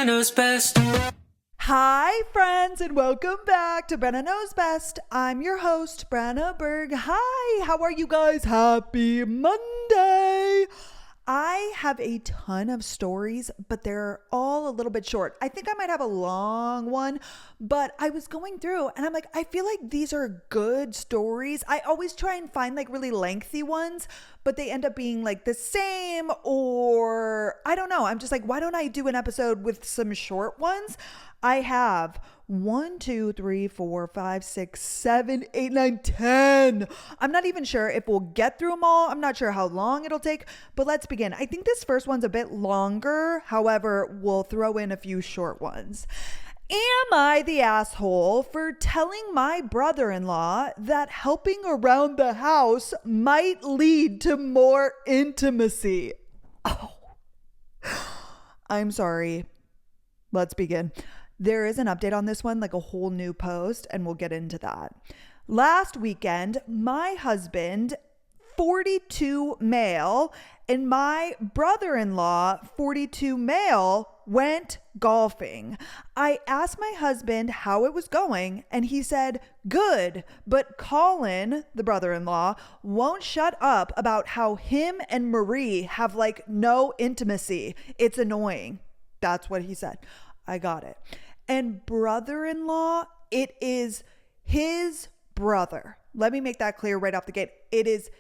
Knows Best. Hi, friends, and welcome back to Brenna Knows Best. I'm your host, Brenna Berg. Hi, how are you guys? Happy Monday. I have a ton of stories, but they're all a little bit short. I think I might have a long one, but I was going through and I'm like, I feel like these are good stories. I always try and find like really lengthy ones, but they end up being like the same, or I don't know. I'm just like, why don't I do an episode with some short ones? I have 1, 2, 3, 4, 5, 6, 7, 8, 9, 10. I'm not even sure if we'll get through them all. I'm not sure how long it'll take, but let's begin. I think this first one's a bit longer. However, we'll throw in a few short ones. Am I the asshole for telling my brother-in-law that helping around the house might lead to more intimacy? Oh, I'm sorry. Let's begin. There is an update on this one, like a whole new post, and we'll get into that. Last weekend, my husband, 42 male, and my brother-in-law, 42 male, went golfing. I asked my husband how it was going, and he said, good, but Colin, the brother-in-law, won't shut up about how him and Marie have like no intimacy. It's annoying. That's what he said. I got it. And brother-in-law, it is his brother. Let me make that clear right off the gate. It is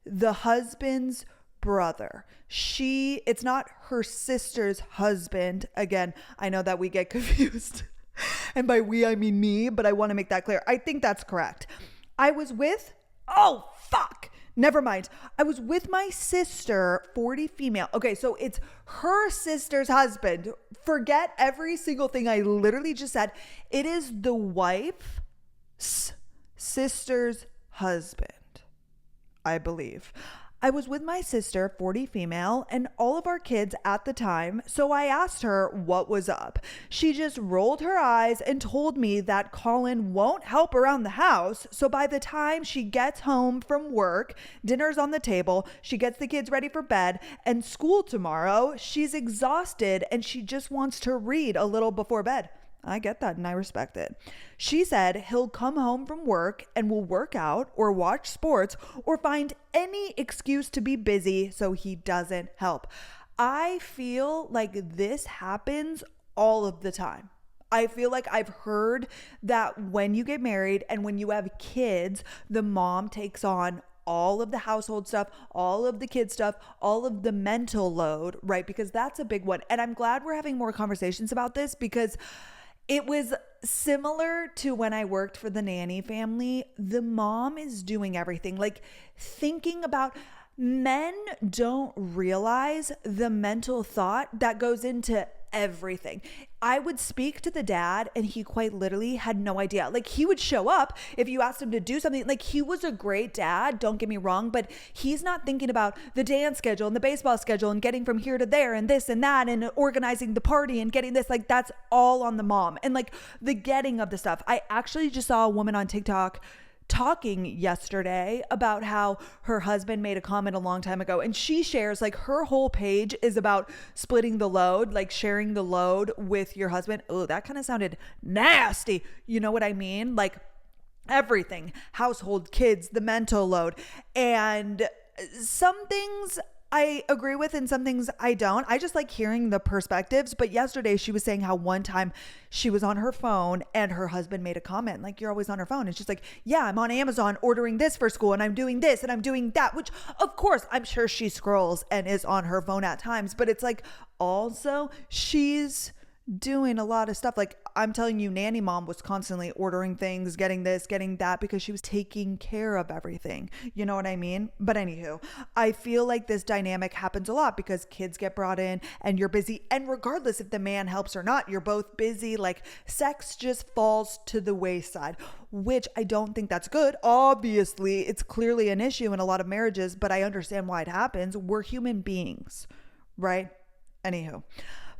the husband's brother. It's not her sister's husband. Again, I know that we get confused. And by we, I mean me, but I want to make that clear. I think that's correct. Never mind. I was with my sister, 40 female. Okay, so it's her sister's husband. Forget every single thing I literally just said. It is the wife's sister's husband, I believe. I was with my sister, 40 female, and all of our kids at the time, so I asked her what was up. She just rolled her eyes and told me that Colin won't help around the house, so by the time she gets home from work, dinner's on the table, she gets the kids ready for bed, and school tomorrow, she's exhausted and she just wants to read a little before bed. I get that and I respect it. She said he'll come home from work and will work out or watch sports or find any excuse to be busy so he doesn't help. I feel like this happens all of the time. I feel like I've heard that when you get married and when you have kids, the mom takes on all of the household stuff, all of the kid stuff, all of the mental load, right? Because that's a big one. And I'm glad we're having more conversations about this because it was similar to when I worked for the nanny family. The mom is doing everything, like thinking about. Men don't realize the mental thought that goes into everything. I would speak to the dad and he quite literally had no idea. Like he would show up if you asked him to do something. Like he was a great dad, don't get me wrong, but he's not thinking about the dance schedule and the baseball schedule and getting from here to there and this and that and organizing the party and getting this. Like that's all on the mom and like the getting of the stuff. I actually just saw a woman on TikTok talking yesterday about how her husband made a comment a long time ago, and she shares like her whole page is about splitting the load, like sharing the load with your husband. Oh, that kind of sounded nasty. You know what I mean? Like everything, household, kids, the mental load. And some things I agree with and some things I don't. I just like hearing the perspectives. But yesterday she was saying how one time she was on her phone and her husband made a comment like, you're always on her phone. And she's like, yeah, I'm on Amazon ordering this for school and I'm doing this and I'm doing that, which of course I'm sure she scrolls and is on her phone at times. But it's like also she's doing a lot of stuff. Like I'm telling you, nanny mom was constantly ordering things, getting this, getting that, because she was taking care of everything. You know what I mean? But anywho, I feel like this dynamic happens a lot because kids get brought in and you're busy. And regardless if the man helps or not, you're both busy. Like sex just falls to the wayside, which I don't think that's good. Obviously, it's clearly an issue in a lot of marriages, but I understand why it happens. We're human beings, right? Anywho.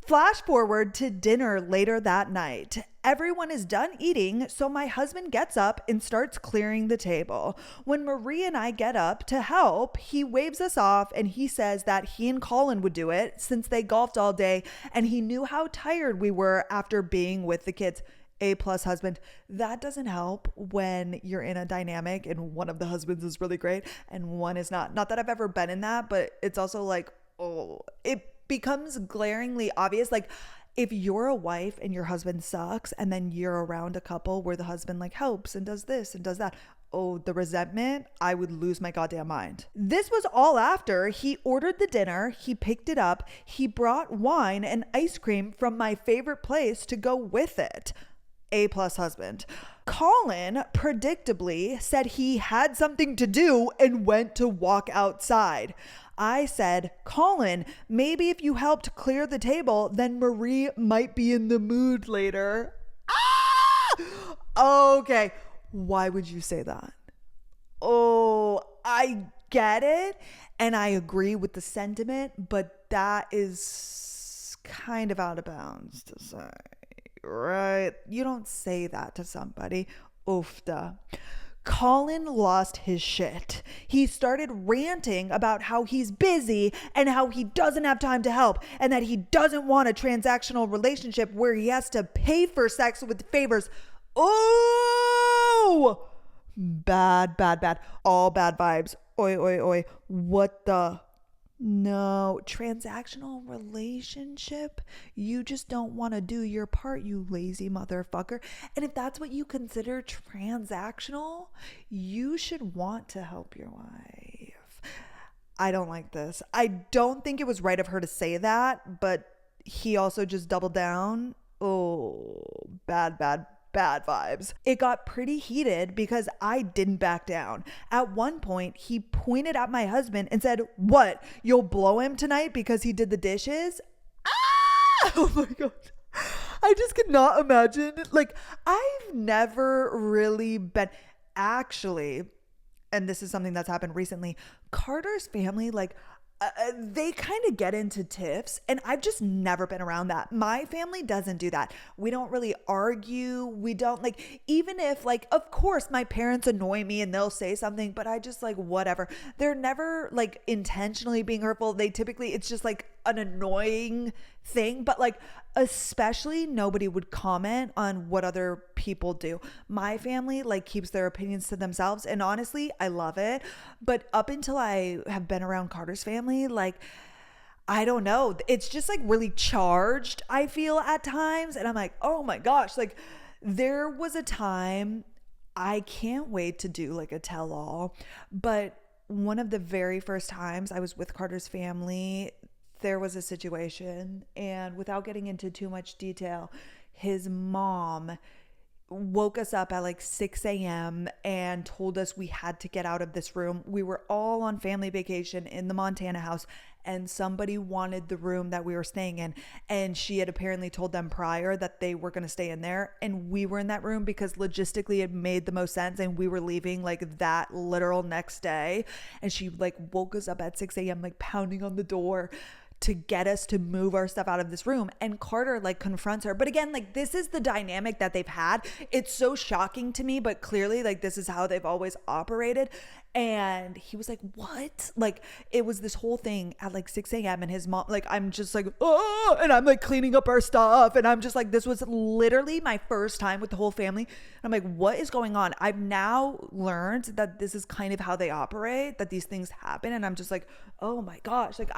Flash forward to dinner later that night. Everyone is done eating, so my husband gets up and starts clearing the table. When Marie and I get up to help, he waves us off and he says that he and Colin would do it since they golfed all day and he knew how tired we were after being with the kids. A+ husband. That doesn't help when you're in a dynamic and one of the husbands is really great and one is not. Not that I've ever been in that, but it's also like, oh, it becomes glaringly obvious. Like if you're a wife and your husband sucks and then you're around a couple where the husband like helps and does this and does that, oh, the resentment, I would lose my goddamn mind. This was all after he ordered the dinner, he picked it up, he brought wine and ice cream from my favorite place to go with it. A+ husband. Colin predictably said he had something to do and went to walk outside. I said, Colin, maybe if you helped clear the table, then Marie might be in the mood later. Okay. Why would you say that? Oh, I get it. And I agree with the sentiment, but that is kind of out of bounds to say. Right? You don't say that to somebody. Oofda. Colin lost his shit. He started ranting about how he's busy and how he doesn't have time to help and that he doesn't want a transactional relationship where he has to pay for sex with favors. Oh, bad, bad, bad. All bad vibes. Oi, oi, oi. What the? No, transactional relationship. You just don't want to do your part, you lazy motherfucker. And if that's what you consider transactional, you should want to help your wife. I don't like this. I don't think it was right of her to say that, but he also just doubled down. Oh, bad, bad, bad vibes. It got pretty heated because I didn't back down. At one point, he pointed at my husband and said, "What? You'll blow him tonight because he did the dishes?" Ah! Oh my God. I just could not imagine. Like, I've never really been actually, and this is something that's happened recently, Carter's family, like, they kind of get into tiffs, and I've just never been around that. My family doesn't do that. We don't really argue. We don't like, even if like, of course my parents annoy me and they'll say something, but I just like, whatever. They're never like intentionally being hurtful. They typically, it's just like an annoying thing, but like, especially nobody would comment on what other people do. My family like keeps their opinions to themselves, and honestly, I love it. But up until I have been around Carter's family, like, I don't know, it's just like really charged, I feel at times, and I'm like, oh my gosh, like there was a time, I can't wait to do like a tell-all, but one of the very first times I was with Carter's family, there was a situation, and without getting into too much detail, his mom woke us up at like 6 a.m. and told us we had to get out of this room. We were all on family vacation in the Montana house, and somebody wanted the room that we were staying in, and she had apparently told them prior that they were going to stay in there, and we were in that room because logistically it made the most sense, and we were leaving like that literal next day. And she like woke us up at 6 a.m. like pounding on the door to get us to move our stuff out of this room. And Carter like confronts her. But again, like this is the dynamic that they've had. It's so shocking to me, but clearly like this is how they've always operated. And he was like, what? Like it was this whole thing at like 6 a.m. and his mom, like, I'm just like, oh, and I'm like cleaning up our stuff. And I'm just like, this was literally my first time with the whole family. And I'm like, what is going on? I've now learned that this is kind of how they operate, that these things happen. And I'm just like, oh my gosh. Like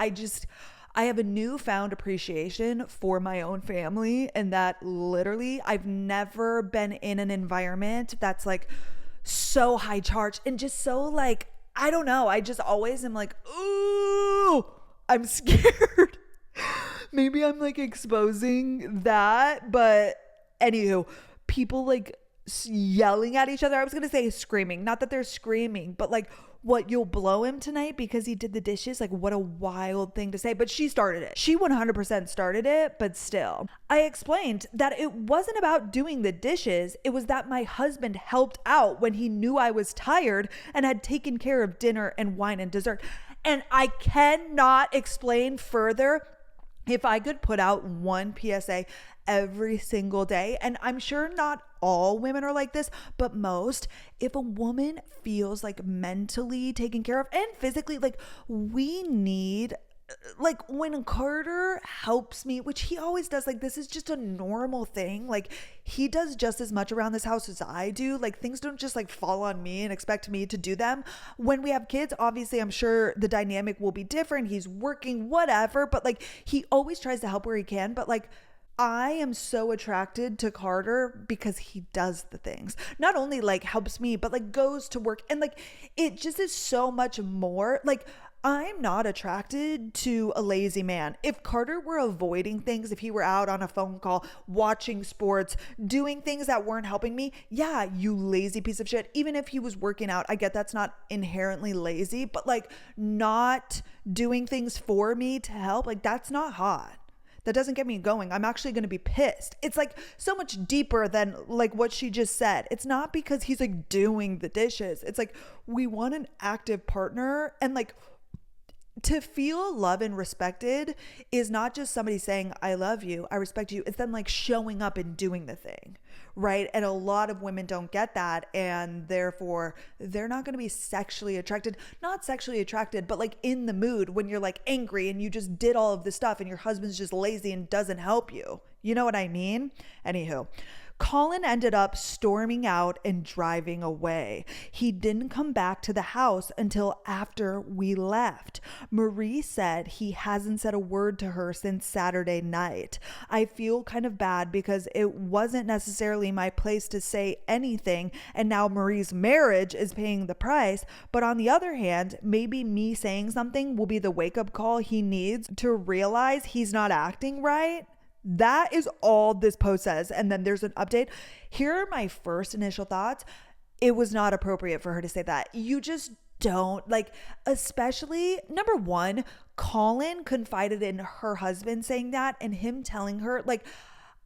I have a newfound appreciation for my own family, and that literally I've never been in an environment that's like so high charge and just so like, I don't know. I just always am like, ooh, I'm scared. Maybe I'm like exposing that, but anywho, people like yelling at each other. I was going to say screaming, not that they're screaming, but like, what, you'll blow him tonight because he did the dishes? Like, what a wild thing to say. But she started it. She 100% started it, but still. I explained that it wasn't about doing the dishes. It was that my husband helped out when he knew I was tired and had taken care of dinner and wine and dessert. And I cannot explain further If I could put out one PSA every single day, and I'm sure not all women are like this, but most, if a woman feels like mentally taken care of and physically, like we need, like when Carter helps me, which he always does, like this is just a normal thing. Like he does just as much around this house as I do. Like things don't just like fall on me and expect me to do them. When we have kids, obviously I'm sure the dynamic will be different. He's working, whatever, but like he always tries to help where he can. But like I am so attracted to Carter because he does the things. Not only like helps me, but like goes to work, and like it just is so much more. Like I'm not attracted to a lazy man. If Carter were avoiding things, if he were out on a phone call, watching sports, doing things that weren't helping me, yeah, you lazy piece of shit. Even if he was working out, I get that's not inherently lazy, but like not doing things for me to help, like that's not hot. That doesn't get me going. I'm actually going to be pissed. It's like so much deeper than like what she just said. It's not because he's like doing the dishes. It's like we want an active partner, and like to feel loved and respected is not just somebody saying, I love you, I respect you. It's them like showing up and doing the thing, right? And a lot of women don't get that. And therefore, they're not going to be sexually attracted, not sexually attracted, but like in the mood when you're like angry and you just did all of this stuff and your husband's just lazy and doesn't help you. You know what I mean? Anywho. Colin ended up storming out and driving away. He didn't come back to the house until after we left. Marie said he hasn't said a word to her since Saturday night. I feel kind of bad because it wasn't necessarily my place to say anything, and now Marie's marriage is paying the price. But on the other hand, maybe me saying something will be the wake-up call he needs to realize he's not acting right. That is all this post says. And then there's an update. Here are my first initial thoughts. It was not appropriate for her to say that. You just don't, like, especially number one, Colin confided in her husband saying that, and him telling her, like,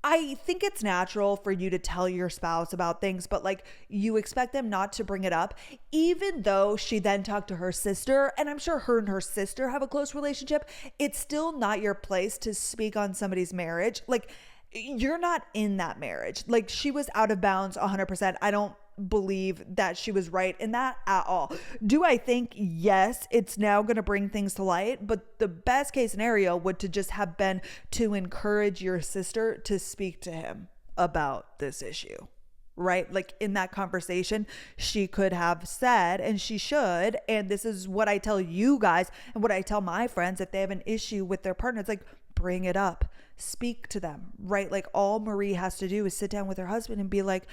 I think it's natural for you to tell your spouse about things, but like you expect them not to bring it up, even though she then talked to her sister. And I'm sure her and her sister have a close relationship. It's still not your place to speak on somebody's marriage. Like you're not in that marriage. Like she was out of bounds 100%. I don't believe that she was right in that at all. Do I think, yes, it's now going to bring things to light, but the best case scenario would to just have been to encourage your sister to speak to him about this issue, right? Like in that conversation, she could have said, and she should, and this is what I tell you guys and what I tell my friends if they have an issue with their partner, it's like, bring it up, speak to them, right? Like all Marie has to do is sit down with her husband and be like,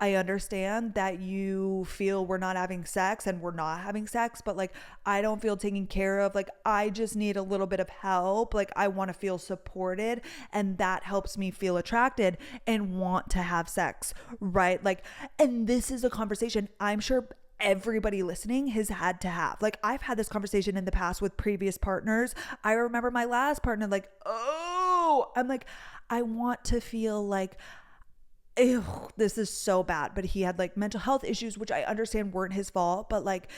I understand that you feel we're not having sex and we're not having sex, but like, I don't feel taken care of. Like, I just need a little bit of help. Like, I want to feel supported, and that helps me feel attracted and want to have sex, right? Like, and this is a conversation I'm sure everybody listening has had to have. Like, I've had this conversation in the past with previous partners. I remember my last partner, like, oh, I'm like, I want to feel like, ew, this is so bad. But he had like mental health issues, which I understand weren't his fault, but like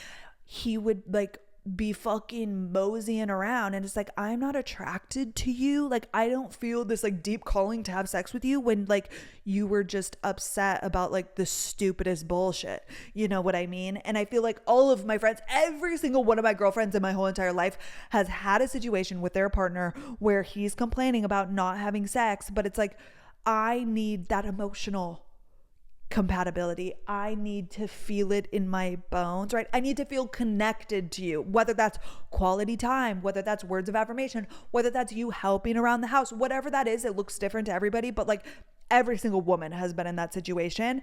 he would like be fucking moseying around, and it's like, I'm not attracted to you. Like, I don't feel this like deep calling to have sex with you when like you were just upset about like the stupidest bullshit. You know what I mean? And I feel like all of my friends, every single one of my girlfriends in my whole entire life has had a situation with their partner where he's complaining about not having sex, but it's like, I need that emotional compatibility. I need to feel it in my bones, right? I need to feel connected to you, whether that's quality time, whether that's words of affirmation, whether that's you helping around the house, whatever that is. It looks different to everybody, but like every single woman has been in that situation.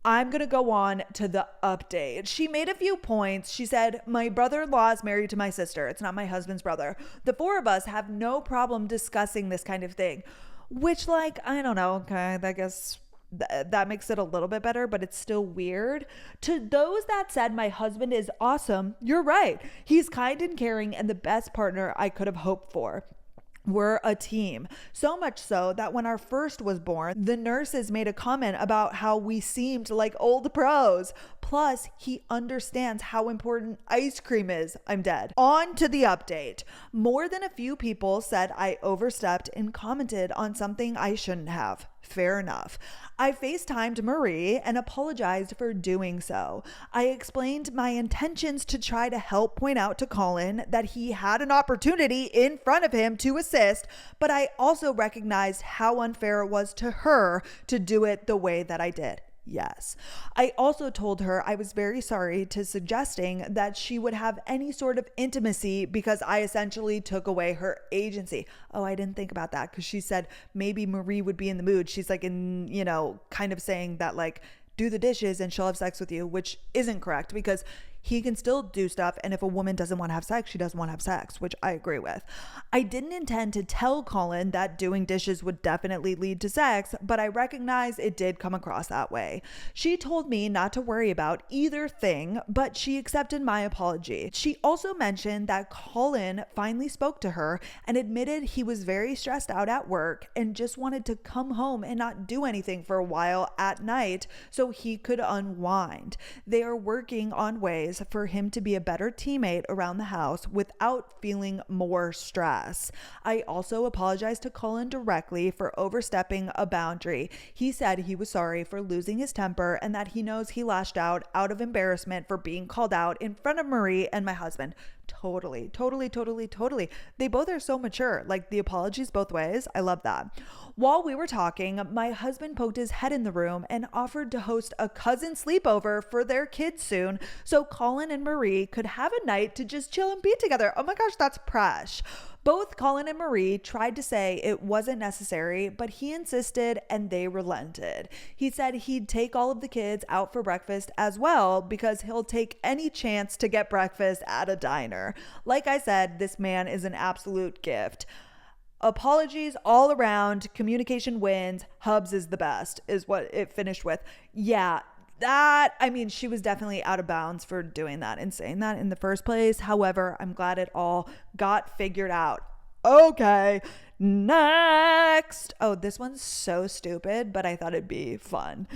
I'm going to go on to the update. She made a few points. She said, my brother-in-law is married to my sister. It's not my husband's brother. The four of us have no problem discussing this kind of thing. Which, like, I don't know, okay, I guess that makes it a little bit better, but it's still weird. To those that said my husband is awesome, you're right. He's kind and caring and the best partner I could have hoped for. We're a team. So much so that when our first was born, the nurses made a comment about how we seemed like old pros. Plus, he understands how important ice cream is. I'm dead. On to the update. More than a few people said I overstepped and commented on something I shouldn't have. Fair enough. I FaceTimed Marie and apologized for doing so. I explained my intentions to try to help point out to Colin that he had an opportunity in front of him to assist, but I also recognized how unfair it was to her to do it the way that I did. Yes. I also told her I was very sorry to suggesting that she would have any sort of intimacy because I essentially took away her agency. Oh, I didn't think about that because she said maybe Marie would be in the mood. She's like kind of saying that like, do the dishes and she'll have sex with you, which isn't correct because he can still do stuff. And if a woman doesn't want to have sex, she doesn't want to have sex, which I agree with. I didn't intend to tell Colin that doing dishes would definitely lead to sex, but I recognize it did come across that way. She told me not to worry about either thing, but she accepted my apology. She also mentioned that Colin finally spoke to her and admitted he was very stressed out at work and just wanted to come home and not do anything for a while at night so he could unwind. They are working on ways for him to be a better teammate around the house without feeling more stress. I also apologized to Colin directly for overstepping a boundary. He said he was sorry for losing his temper and that he knows he lashed out of embarrassment for being called out in front of Marie and my husband. Totally. They both are so mature. Like the apologies both ways. I love that. While we were talking, my husband poked his head in the room and offered to host a cousin sleepover for their kids soon so Colin and Marie could have a night to just chill and be together. Oh my gosh, that's fresh. Both Colin and Marie tried to say it wasn't necessary, but he insisted and they relented. He said he'd take all of the kids out for breakfast as well because he'll take any chance to get breakfast at a diner. Like I said, this man is an absolute gift. Apologies all around. Communication wins. Hubs is the best, is what it finished with. Yeah. She was definitely out of bounds for doing that and saying that in the first place. However, I'm glad it all got figured out. Okay, next. Oh, this one's so stupid, but I thought it'd be fun.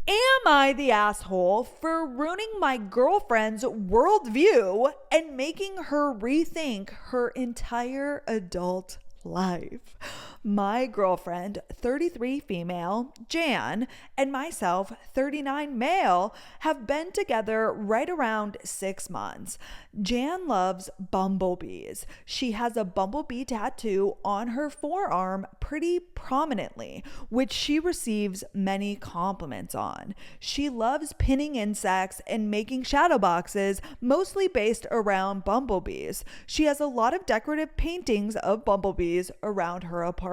Am I the asshole for ruining my girlfriend's worldview and making her rethink her entire adult life? My girlfriend, 33 female, Jan, and myself, 39 male, have been together right around 6 months. Jan loves bumblebees. She has a bumblebee tattoo on her forearm pretty prominently, which she receives many compliments on. She loves pinning insects and making shadow boxes, mostly based around bumblebees. She has a lot of decorative paintings of bumblebees around her apartment.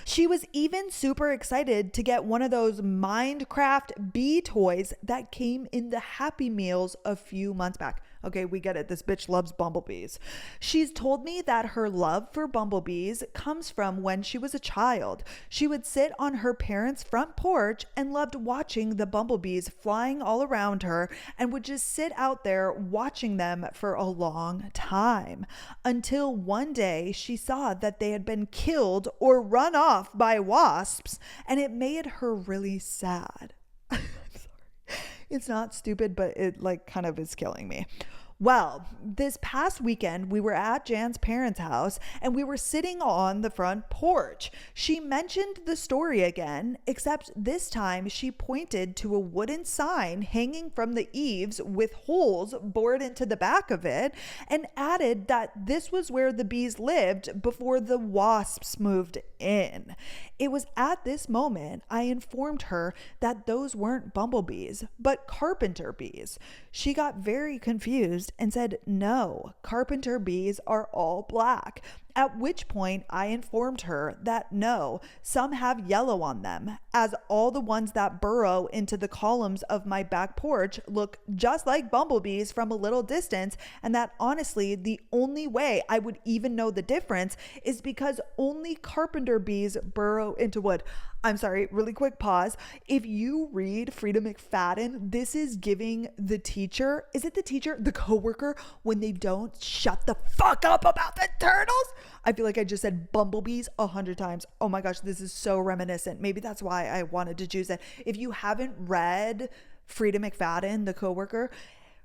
She was even super excited to get one of those Minecraft bee toys that came in the Happy Meals a few months back. Okay, we get it. This bitch loves bumblebees. She's told me that her love for bumblebees comes from when she was a child. She would sit on her parents' front porch and loved watching the bumblebees flying all around her and would just sit out there watching them for a long time. Until one day she saw that they had been killed or run off by wasps, and it made her really sad. It's not stupid, but it kind of is killing me. Well, this past weekend, we were at Jan's parents' house and we were sitting on the front porch. She mentioned the story again, except this time she pointed to a wooden sign hanging from the eaves with holes bored into the back of it and added that this was where the bees lived before the wasps moved in. It was at this moment I informed her that those weren't bumblebees, but carpenter bees. She got very confused and said, no, carpenter bees are all black. At which point I informed her that no, some have yellow on them, as all the ones that burrow into the columns of my back porch look just like bumblebees from a little distance, and that honestly, the only way I would even know the difference is because only carpenter bees burrow into wood. I'm sorry, really quick pause. If you read Frida McFadden, this is giving the teacher, is it the teacher, the coworker, when they don't shut the fuck up about the turtles? I feel like I just said bumblebees 100 times. Oh my gosh, this is so reminiscent. Maybe that's why I wanted to choose it. If you haven't read Frida McFadden, the coworker.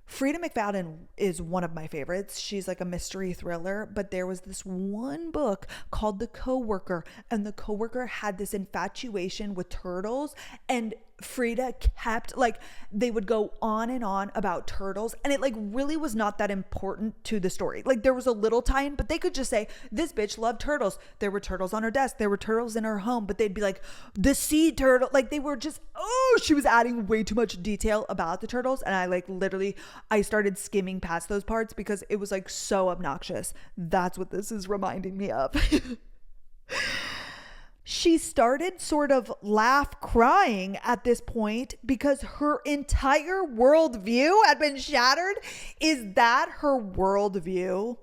Frida McFadden is one of my favorites. She's like a mystery thriller, but there was this one book called The Coworker, and the coworker had this infatuation with turtles, and Frida kept like, they would go on and on about turtles, and it like really was not that important to the story. Like there was a little tie-in, but they could just say this bitch loved turtles. There were turtles on her desk, there were turtles in her home, but they'd be like the sea turtle, like they were just, oh, she was adding way too much detail about the turtles, and I like literally, I started skimming past those parts because it was like so obnoxious. That's what this is reminding me of. She started sort of laugh crying at this point because her entire worldview had been shattered. Is that her worldview?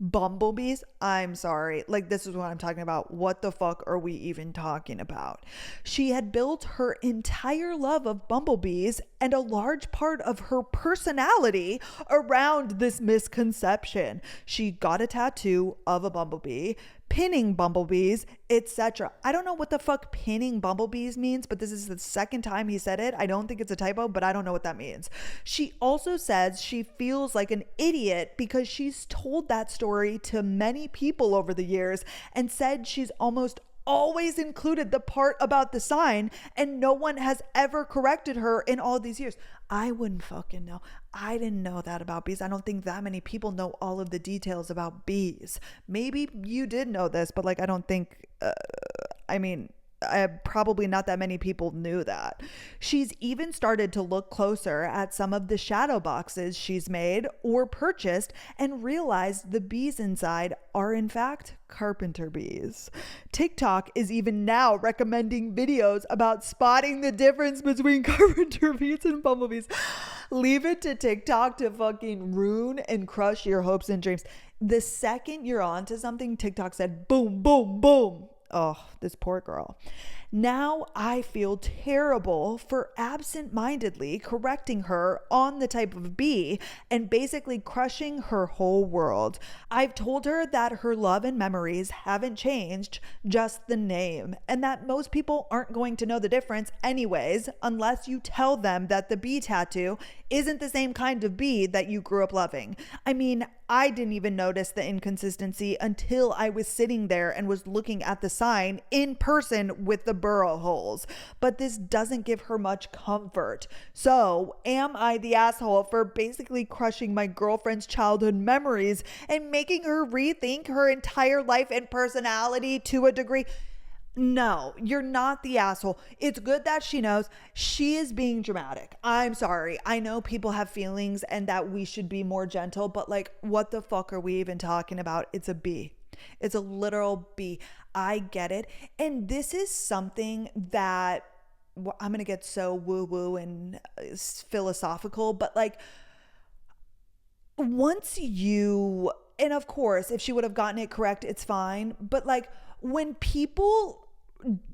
Bumblebees? I'm sorry. Like, this is what I'm talking about. What the fuck are we even talking about? She had built her entire love of bumblebees and a large part of her personality around this misconception. She got a tattoo of a bumblebee, pinning bumblebees, etc. I don't know what the fuck pinning bumblebees means, but this is the second time he said it. I don't think it's a typo, but I don't know what that means. She also says she feels like an idiot because she's told that story to many people over the years and said she's almost always included the part about the sign and no one has ever corrected her in all these years. I wouldn't fucking know. I didn't know that about bees. I don't think that many people know all of the details about bees. Maybe you did know this, but like I don't think probably not that many people knew that. She's even started to look closer at some of the shadow boxes she's made or purchased and realized the bees inside are in fact carpenter bees. TikTok is even now recommending videos about spotting the difference between carpenter bees and bumblebees. Leave it to TikTok to fucking ruin and crush your hopes and dreams. The second you're onto something, TikTok said boom, boom, boom. Oh, this poor girl. Now I feel terrible for absent-mindedly correcting her on the type of bee and basically crushing her whole world. I've told her that her love and memories haven't changed, just the name, and that most people aren't going to know the difference anyways, unless you tell them that the bee tattoo isn't the same kind of bee that you grew up loving. I mean, I didn't even notice the inconsistency until I was sitting there and was looking at the sign in person with the burrow holes. But this doesn't give her much comfort. So, am I the asshole for basically crushing my girlfriend's childhood memories and making her rethink her entire life and personality to a degree? No, you're not the asshole. It's good that she knows she is being dramatic. I'm sorry. I know people have feelings and that we should be more gentle, but like, what the fuck are we even talking about? It's a bee. It's a literal bee. I get it. And this is something that I'm going to get so woo-woo and philosophical, but like, once you, and of course, if she would have gotten it correct, it's fine. But like, when people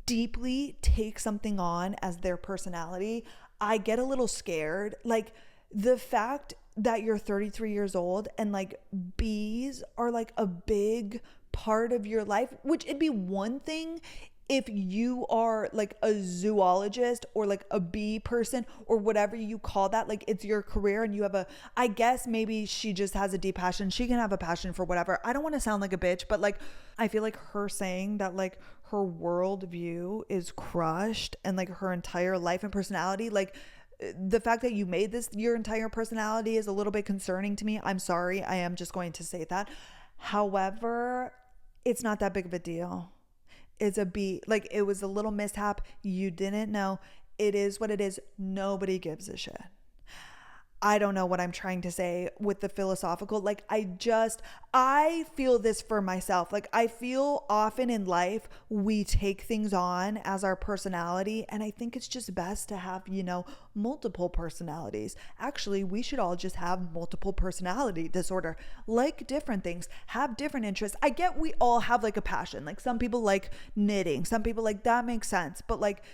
deeply take something on as their personality, I get a little scared. Like the fact that you're 33 years old and like bees are like a big part of your life, which it'd be one thing if you are like a zoologist or like a bee person or whatever you call that, like it's your career and you have I guess maybe she just has a deep passion. She can have a passion for whatever. I don't want to sound like a bitch, but like, I feel like her saying that like her worldview is crushed and like her entire life and personality, like the fact that you made this your entire personality is a little bit concerning to me. I'm sorry. I am just going to say that. However, it's not that big of a deal. It's a bee. Like it was a little mishap. You didn't know. It is what it is. Nobody gives a shit. I don't know what I'm trying to say with the philosophical. Like I feel this for myself. Like I feel often in life we take things on as our personality, and I think it's just best to have, multiple personalities. Actually, we should all just have multiple personality disorder. Like different things, have different interests. I get we all have like a passion. Like some people like knitting, some people like that makes sense, but like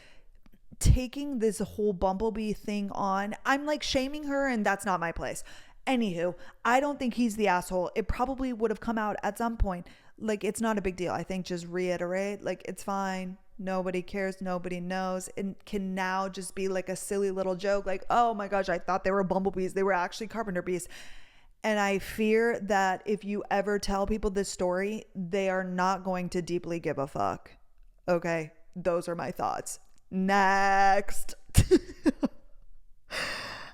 taking this whole bumblebee thing on, I'm like shaming her, and that's not my place. Anywho, I don't think he's the asshole. It probably would have come out at some point. Like it's not a big deal. I think just reiterate, like it's fine. Nobody cares. Nobody knows. It can now just be like a silly little joke. Like, oh my gosh, I thought they were bumblebees. They were actually carpenter bees. And I fear that if you ever tell people this story, they are not going to deeply give a fuck. Okay. Those are my thoughts. Next.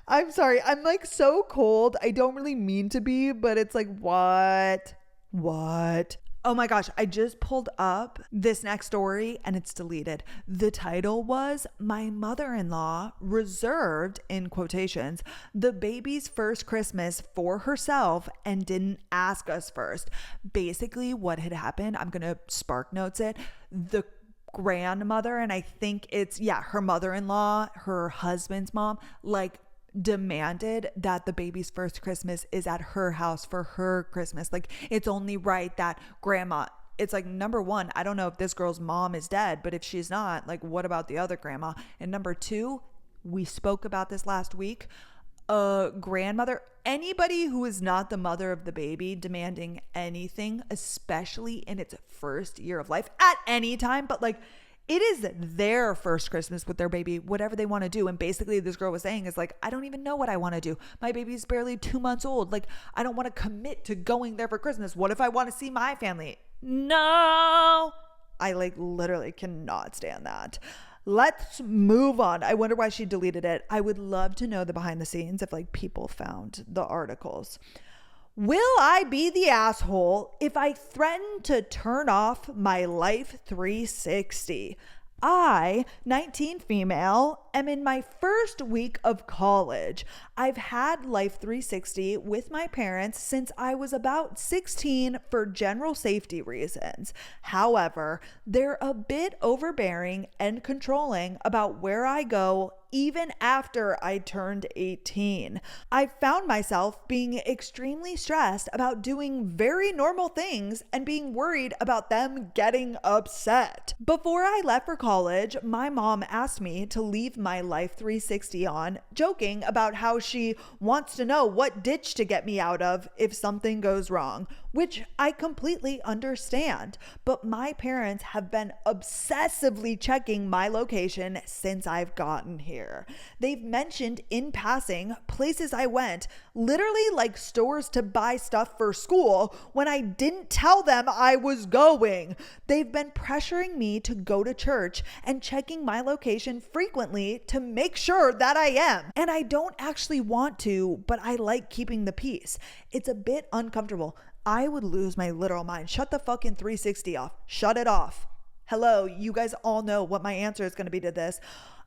I'm sorry. I'm like so cold. I don't really mean to be, but it's like, what? Oh my gosh, I just pulled up this next story and it's deleted. The title was "My Mother-in-Law Reserved," in quotations, "the baby's first Christmas for herself and didn't ask us first." Basically what had happened, I'm going to spark notes it. The grandmother, and I think it's, her mother-in-law, her husband's mom, like demanded that the baby's first Christmas is at her house for her Christmas. Like, it's only right that grandma, it's like, number one, I don't know if this girl's mom is dead, but if she's not, like, what about the other grandma? And number two, we spoke about this last week, grandmother, anybody who is not the mother of the baby demanding anything, especially in its first year of life at any time, but like, it is their first Christmas with their baby, whatever they want to do. And basically this girl was saying is like, I don't even know what I want to do. My baby's barely 2 months old. Like, I don't want to commit to going there for Christmas. What if I want to see my family? No, I like literally cannot stand that. Let's move on. I wonder why she deleted it. I would love to know the behind the scenes if like people found the articles. Will I be the asshole if I threaten to turn off my Life 360? I, 19 female, am in my first week of college. I've had Life 360 with my parents since I was about 16 for general safety reasons. However, they're a bit overbearing and controlling about where I go even after I turned 18. I found myself being extremely stressed about doing very normal things and being worried about them getting upset. Before I left for college, my mom asked me to leave my Life 360 on, joking about how she wants to know what ditch to get me out of if something goes wrong, which I completely understand. But my parents have been obsessively checking my location since I've gotten here. They've mentioned in passing places I went, literally like stores to buy stuff for school, when I didn't tell them I was going. They've been pressuring me to go to church and checking my location frequently to make sure that I am. And I don't actually want to, but I like keeping the peace. It's a bit uncomfortable. I would lose my literal mind. Shut the fucking 360 off. Shut it off. Hello, you guys all know what my answer is going to be to this.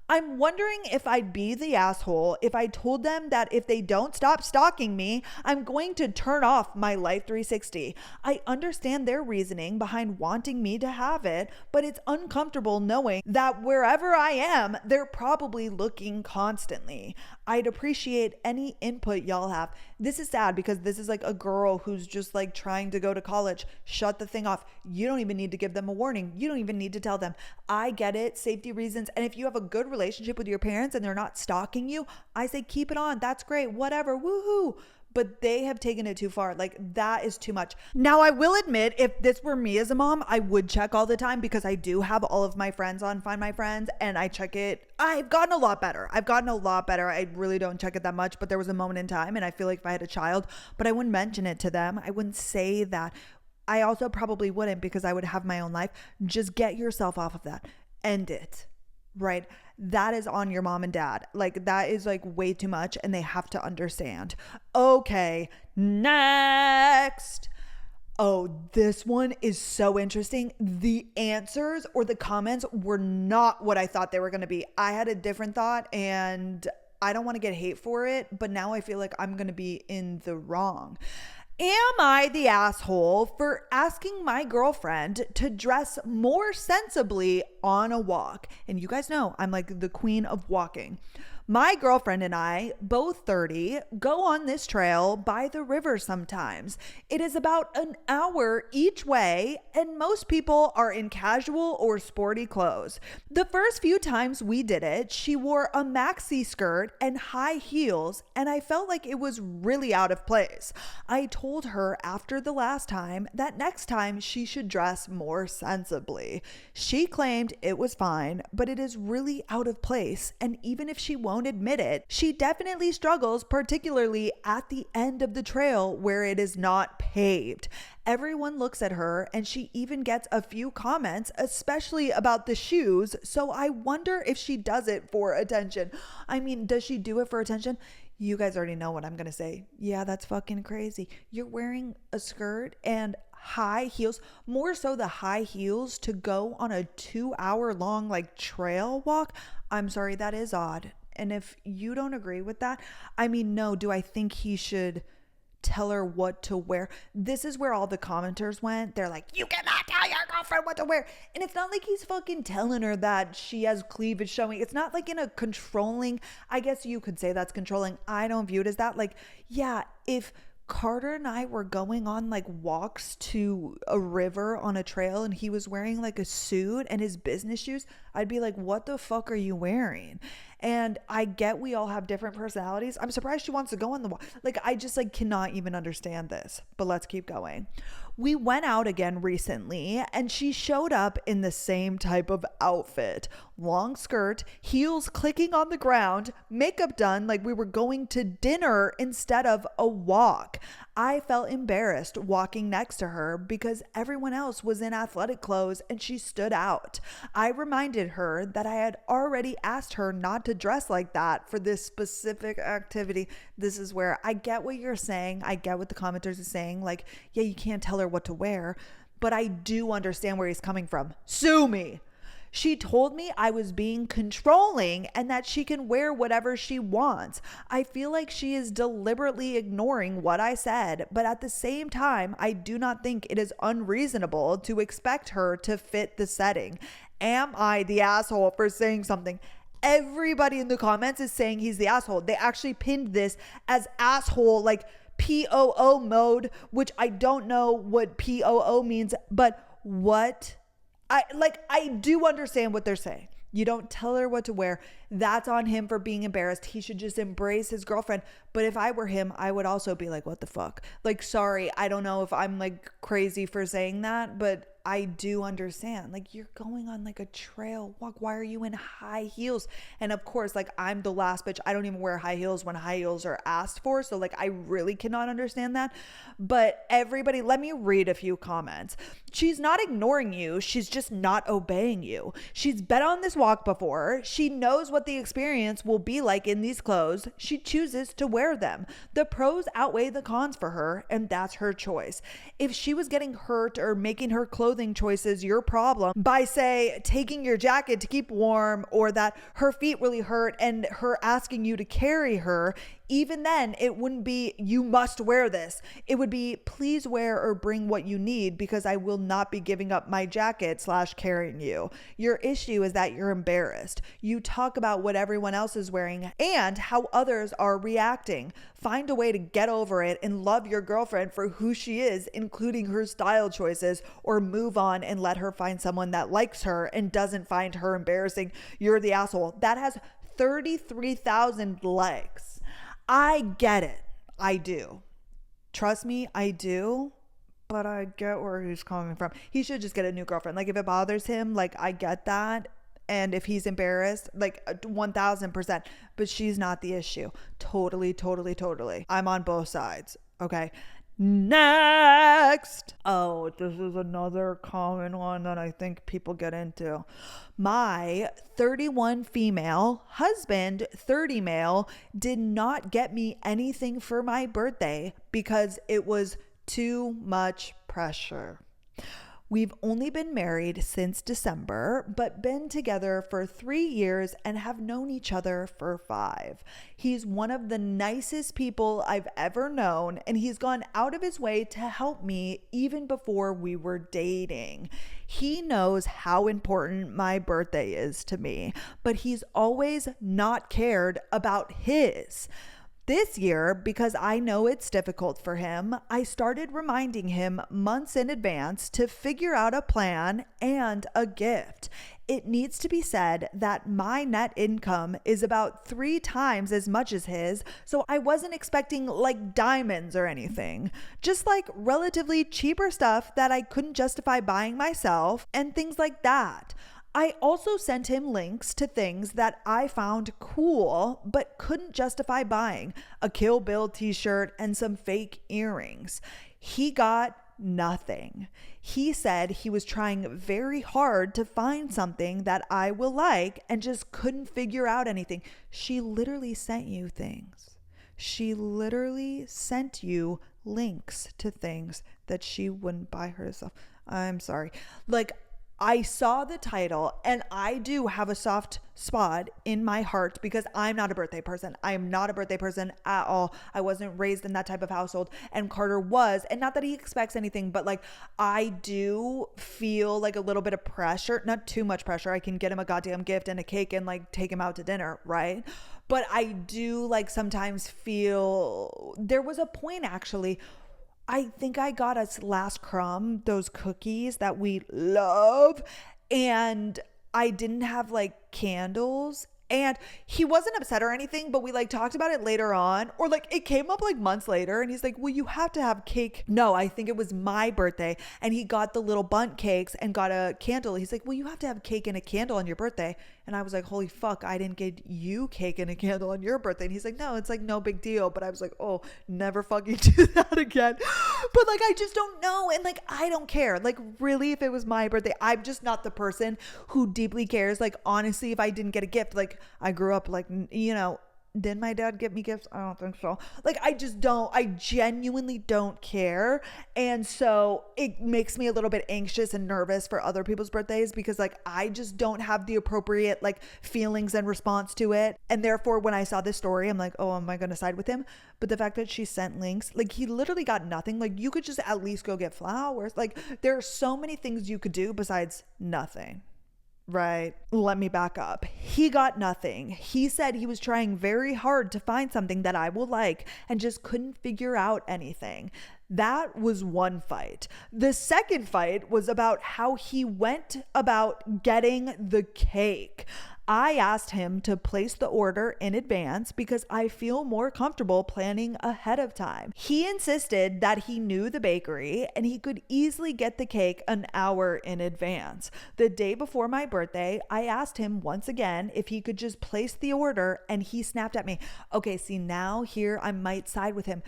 I'm wondering if I'd be the asshole if I told them that if they don't stop stalking me, I'm going to turn off my Life 360. I understand their reasoning behind wanting me to have it, but it's uncomfortable knowing that wherever I am, they're probably looking constantly. I'd appreciate any input y'all have. This is sad because this is like a girl who's just like trying to go to college. Shut the thing off. You don't even need to give them a warning. You don't even need to tell them. I get it, safety reasons. And if you have a good relationship with your parents and they're not stalking you, I say keep it on. That's great. Whatever. Woohoo. But they have taken it too far. Like, that is too much. Now, I will admit, if this were me as a mom, I would check all the time because I do have all of my friends on Find My Friends and I check it. I've gotten a lot better. I really don't check it that much, but there was a moment in time and I feel like if I had a child, but I wouldn't mention it to them. I wouldn't say that. I also probably wouldn't because I would have my own life. Just get yourself off of that. End it. Right? That is on your mom and dad. Like, that is like way too much and they have to understand. Okay, next. Oh, this one is so interesting. The answers or the comments were not what I thought they were going to be. I had a different thought and I don't want to get hate for it, but now I feel like I'm going to be in the wrong. Am I the asshole for asking my girlfriend to dress more sensibly on a walk? And you guys know I'm like the queen of walking. My girlfriend and I, both 30, go on this trail by the river sometimes. It is about an hour each way, and most people are in casual or sporty clothes. The first few times we did it, she wore a maxi skirt and high heels, and I felt like it was really out of place. I told her after the last time that next time she should dress more sensibly. She claimed it was fine, but it is really out of place, and even if she won't admit it, she definitely struggles, particularly at the end of the trail where it is not paved. Everyone looks at her, and she even gets a few comments, especially about the shoes. So I wonder if she does it for attention. I mean, does she do it for attention? You guys already know what I'm going to say. Yeah, that's fucking crazy. You're wearing a skirt and high heels, more so the high heels, to go on a 2-hour long like trail walk. I'm sorry, that is odd. And if you don't agree with that, I mean, no, do I think he should tell her what to wear? This is where all the commenters went. They're like, you cannot tell your girlfriend what to wear. And it's not like he's fucking telling her that she has cleavage showing. It's not like in a controlling, I guess you could say that's controlling. I don't view it as that. Like, yeah, if Carter and I were going on like walks to a river on a trail and he was wearing like a suit and his business shoes, I'd be like, what the fuck are you wearing? And I get we all have different personalities. I'm surprised she wants to go on the walk. Like, I just like cannot even understand this, but let's keep going. We went out again recently and she showed up in the same type of outfit. Long skirt, heels clicking on the ground, makeup done like we were going to dinner instead of a walk. I felt embarrassed walking next to her because everyone else was in athletic clothes and she stood out. I reminded her that I had already asked her not to dress like that for this specific activity. This is where I get what you're saying. I get what the commenters are saying. Like, yeah, you can't tell her what to wear, but I do understand where he's coming from. Sue me. She told me I was being controlling and that she can wear whatever she wants. I feel like she is deliberately ignoring what I said, but at the same time, I do not think it is unreasonable to expect her to fit the setting. Am I the asshole for saying something? Everybody in the comments is saying he's the asshole. They actually pinned this as asshole, like POO mode, which I don't know what POO means, but what? I do understand what they're saying. You don't tell her what to wear. That's on him for being embarrassed. He should just embrace his girlfriend. But if I were him, I would also be like, what the fuck? Like, sorry, I don't know if I'm like crazy for saying that, but I do understand. Like, you're going on like a trail walk. Why are you in high heels? And of course, like, I'm the last bitch. I don't even wear high heels when high heels are asked for. So like, I really cannot understand that. But everybody, let me read a few comments. She's not ignoring you. She's just not obeying you. She's been on this walk before. She knows what the experience will be like in these clothes. She chooses to wear them. The pros outweigh the cons for her, and that's her choice. If she was getting hurt or making her clothing choices your problem by, say, taking your jacket to keep warm, or that her feet really hurt and her asking you to carry her, even then it wouldn't be you must wear this. It would be please wear or bring what you need because I will not be giving up my jacket / carrying you. Your issue is that you're embarrassed. You talk about what everyone else is wearing and how others are reacting. Find a way to get over it and love your girlfriend for who she is, including her style choices, or move on and let her find someone that likes her and doesn't find her embarrassing. You're the asshole. That has 33,000 likes. I get it. I do. Trust me, I do. But I get where he's coming from. He should just get a new girlfriend. Like, if it bothers him, like, I get that. And if he's embarrassed, like 1000%. But she's not the issue. Totally, totally, totally. I'm on both sides. Okay. Next. Oh, this is another common one that I think people get into. My 31 female husband, 30 male, did not get me anything for my birthday because it was too much pressure. We've only been married since December, but been together for 3 years and have known each other for 5. He's one of the nicest people I've ever known, and he's gone out of his way to help me even before we were dating. He knows how important my birthday is to me, but he's always not cared about his. This year, because I know it's difficult for him, I started reminding him months in advance to figure out a plan and a gift. It needs to be said that my net income is about 3 times as much as his, so I wasn't expecting like diamonds or anything. Just like relatively cheaper stuff that I couldn't justify buying myself and things like that. I also sent him links to things that I found cool but couldn't justify buying, a Kill Bill t-shirt and some fake earrings. He got nothing. He said he was trying very hard to find something that I will like and just couldn't figure out anything. She literally sent you things. She literally sent you links to things that she wouldn't buy herself. I'm sorry. Like, I saw the title and I do have a soft spot in my heart because I'm not a birthday person. I am not a birthday person at all. I wasn't raised in that type of household, and Carter was. And not that he expects anything, but like I do feel like a little bit of pressure, not too much pressure. I can get him a goddamn gift and a cake and like take him out to dinner, right? But I do like sometimes feel there was a point actually. I think I got us last crumb, those cookies that we love, and I didn't have like candles, and he wasn't upset or anything, but we like talked about it later on, or like it came up like months later, and he's like, well, you have to have cake. No, I think it was my birthday, and he got the little bundt cakes and got a candle. He's like, well, you have to have cake and a candle on your birthday. And I was like, holy fuck, I didn't get you cake and a candle on your birthday. And he's like, no, it's like no big deal. But I was like, oh, never fucking do that again. But like, I just don't know. And like, I don't care. Like, really, if it was my birthday, I'm just not the person who deeply cares. Like, honestly, if I didn't get a gift, like I grew up like, you know, did my dad get me gifts? I don't think so. Like, I genuinely don't care. And so it makes me a little bit anxious and nervous for other people's birthdays because like, I just don't have the appropriate like feelings and response to it. And therefore, when I saw this story, I'm like, oh, am I going to side with him? But the fact that she sent links, like he literally got nothing. Like you could just at least go get flowers. Like there are so many things you could do besides nothing. Right. Let me back up. He got nothing. He said he was trying very hard to find something that I will like and just couldn't figure out anything. That was one fight. The second fight was about how he went about getting the cake. I asked him to place the order in advance because I feel more comfortable planning ahead of time. He insisted that he knew the bakery and he could easily get the cake an hour in advance. The day before my birthday, I asked him once again if he could just place the order, and he snapped at me. Okay, see, now here I might side with him.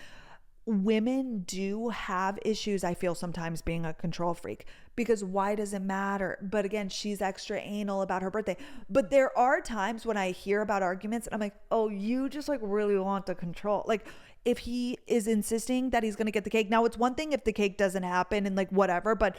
Women do have issues, I feel, sometimes being a control freak, because why does it matter? But again, she's extra anal about her birthday. But there are times when I hear about arguments and I'm like, oh, you just like really want the control. Like if he is insisting that he's going to get the cake. Now it's one thing if the cake doesn't happen and like whatever, but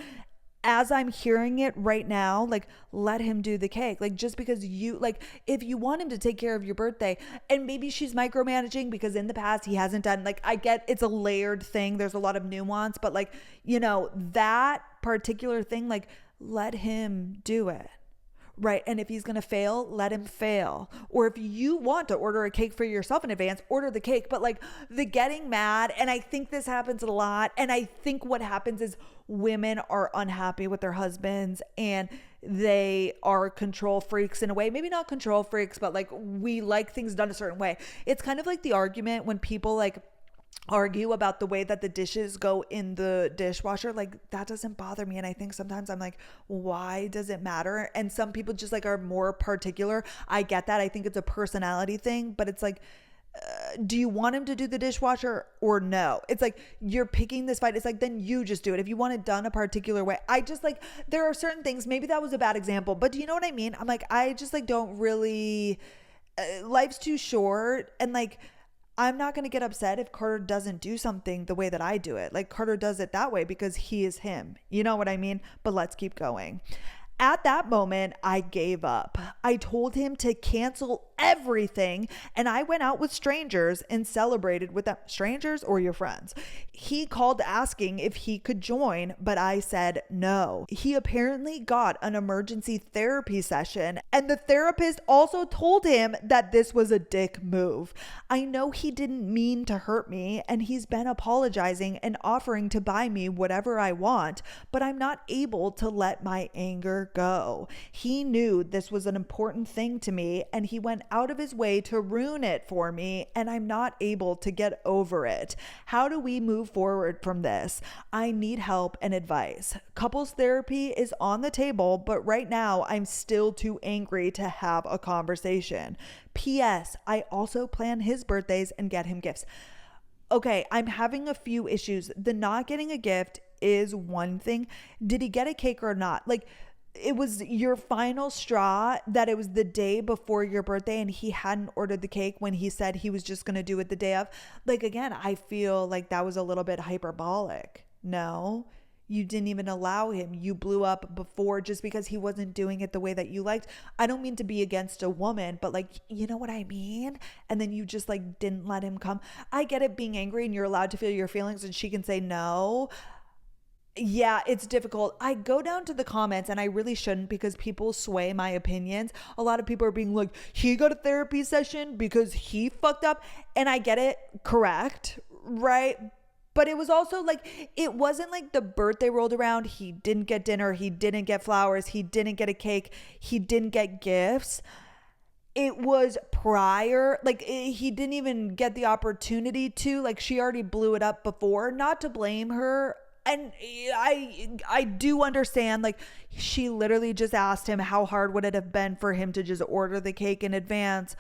as I'm hearing it right now, like let him do the cake. Like just because you like, if you want him to take care of your birthday, and maybe she's micromanaging because in the past he hasn't done, like I get it's a layered thing. There's a lot of nuance, but like, you know, that particular thing, like let him do it. Right. And if he's going to fail, let him fail. Or if you want to order a cake for yourself in advance, order the cake. But like the getting mad, and I think this happens a lot. And I think what happens is women are unhappy with their husbands and they are control freaks in a way. Maybe not control freaks, but like we like things done a certain way. It's kind of like the argument when people like argue about the way that the dishes go in the dishwasher. Like that doesn't bother me, and I think sometimes I'm like, why does it matter? And some people just like are more particular. I get that. I think it's a personality thing, but it's like, do you want him to do the dishwasher or no? It's like you're picking this fight. It's like, then you just do it if you want it done a particular way. I just like, there are certain things, maybe that was a bad example, but do you know what I mean? I'm like, I just like don't really, life's too short, and like I'm not going to get upset if Carter doesn't do something the way that I do it. Like Carter does it that way because he is him. You know what I mean? But let's keep going. At that moment, I gave up. I told him to cancel everything, and I went out with strangers and celebrated with them. Strangers or your friends? He called asking if he could join, but I said no. He apparently got an emergency therapy session, and the therapist also told him that this was a dick move. I know he didn't mean to hurt me, and he's been apologizing and offering to buy me whatever I want, but I'm not able to let my anger go. He knew this was an important thing to me, and he went out of his way to ruin it for me, and I'm not able to get over it. How do we move forward from this? I need help and advice. Couples therapy is on the table, but right now I'm still too angry to have a conversation. P.S. I also plan his birthdays and get him gifts. Okay, I'm having a few issues. The not getting a gift is one thing. Did he get a cake or not? Like, it was your final straw that it was the day before your birthday and he hadn't ordered the cake when he said he was just going to do it the day of. Like, again, I feel like that was a little bit hyperbolic. No, you didn't even allow him. You blew up before just because he wasn't doing it the way that you liked. I don't mean to be against a woman, but like, you know what I mean? And then you just like didn't let him come. I get it being angry and you're allowed to feel your feelings and she can say no. Yeah, it's difficult. I go down to the comments and I really shouldn't because people sway my opinions. A lot of people are being like, he got a therapy session because he fucked up. And I get it, correct, right? But it was also like, it wasn't like the birthday rolled around, he didn't get dinner, he didn't get flowers, he didn't get a cake, he didn't get gifts. It was prior, like he didn't even get the opportunity to, like she already blew it up before. Not to blame her. And I do understand, like she literally just asked him how hard would it have been for him to just order the cake in advance.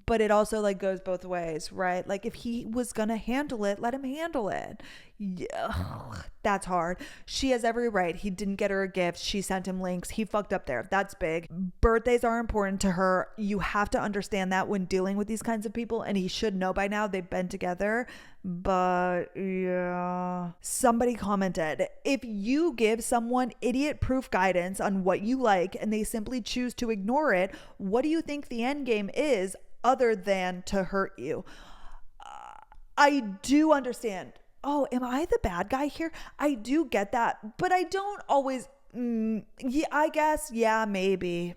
But it also like goes both ways, right? Like if he was going to handle it, let him handle it. Yeah, that's hard. She has every right. He didn't get her a gift. She sent him links. He fucked up there. That's big. Birthdays are important to her. You have to understand that when dealing with these kinds of people, and he should know by now they've been together. But yeah. Somebody commented, if you give someone idiot proof guidance on what you like and they simply choose to ignore it, what do you think the end game is other than to hurt you? I do understand. Oh, am I the bad guy here? I do get that, but I don't always, yeah, I guess, yeah, maybe.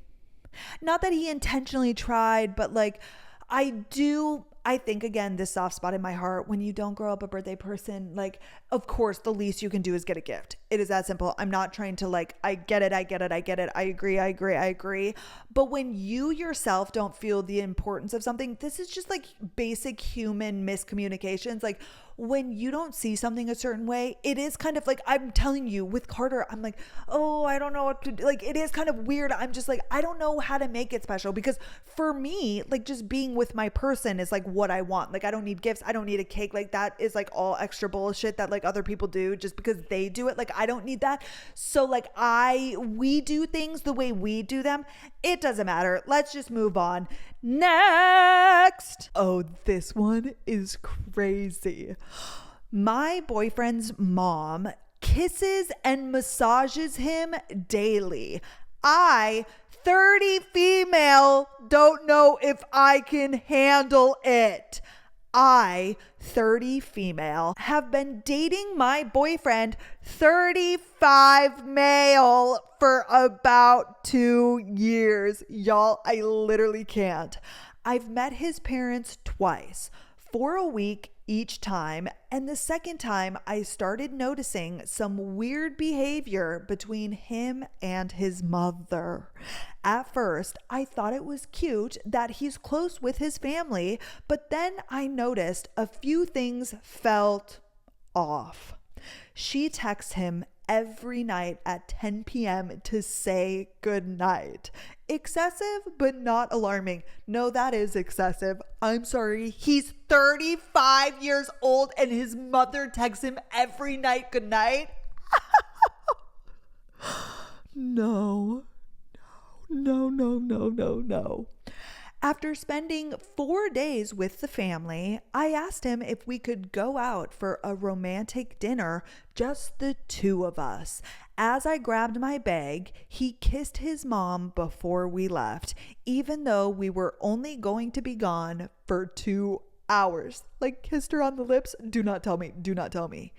Not that he intentionally tried, but like, I think, again, this soft spot in my heart, when you don't grow up a birthday person, like, of course, the least you can do is get a gift. It is that simple. I'm not trying to like, I get it. I agree. But when you yourself don't feel the importance of something, this is just like basic human miscommunications. Like when you don't see something a certain way, it is kind of like, I'm telling you with Carter, I'm like, oh, I don't know what to do. Like, it is kind of weird. I'm just like, I don't know how to make it special, because for me, like just being with my person is like what I want. Like, I don't need gifts. I don't need a cake. Like that is like all extra bullshit that like other people do just because they do it. Like, I don't need that. So like we do things the way we do them. It doesn't matter. Let's just move on. Next. Oh, this one is crazy. My boyfriend's mom kisses and massages him daily. I, 30 female, don't know if I can handle it. I, 30 female, have been dating my boyfriend, 35 male, for about 2 years. Y'all, I literally can't. I've met his parents twice, for a week each time, and the second time I started noticing some weird behavior between him and his mother. At first, I thought it was cute that he's close with his family, but then I noticed a few things felt off. She texts him every night at 10 p.m. to say goodnight. Excessive, but not alarming. No, that is excessive. I'm sorry. He's 35 years old and his mother texts him every night goodnight. No. After spending 4 days with the family, I asked him if we could go out for a romantic dinner, just the two of us. As I grabbed my bag, he kissed his mom before we left, even though we were only going to be gone for 2 hours. Like, kissed her on the lips. Do not tell me. Do not tell me.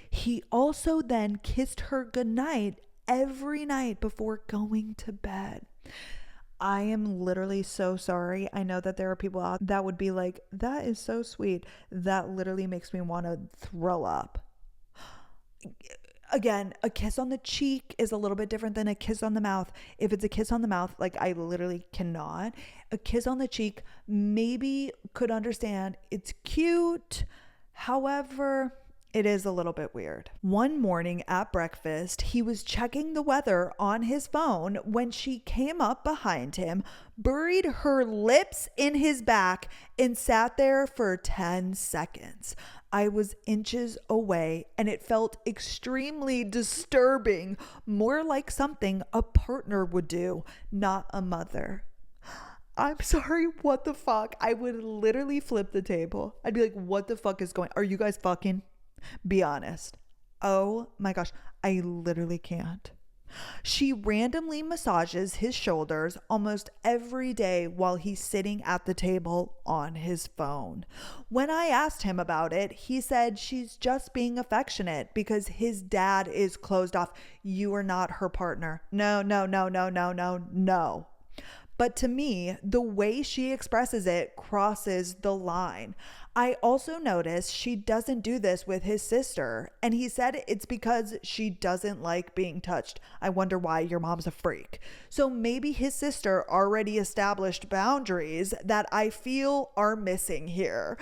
He also then kissed her goodnight every night before going to bed. I am literally so sorry. I know that there are people out that would be like, that is so sweet. That literally makes me want to throw up. Again, a kiss on the cheek is a little bit different than a kiss on the mouth. If it's a kiss on the mouth, like, I literally cannot. A kiss on the cheek, maybe could understand. It's cute. However, it is a little bit weird. One morning at breakfast, he was checking the weather on his phone when she came up behind him, buried her lips in his back, and sat there for 10 seconds. I was inches away, and it felt extremely disturbing, more like something a partner would do, not a mother. I'm sorry, what the fuck? I would literally flip the table. I'd be like, what the fuck is going? Are you guys fucking? Be honest. Oh my gosh, I literally can't. She randomly massages his shoulders almost every day while he's sitting at the table on his phone. When I asked him about it, he said she's just being affectionate because his dad is closed off. You are not her partner. No, no, no, no, no, no, no. But to me, the way she expresses it crosses the line. I also noticed she doesn't do this with his sister, and he said it's because she doesn't like being touched. I wonder why. Your mom's a freak. So maybe his sister already established boundaries that I feel are missing here.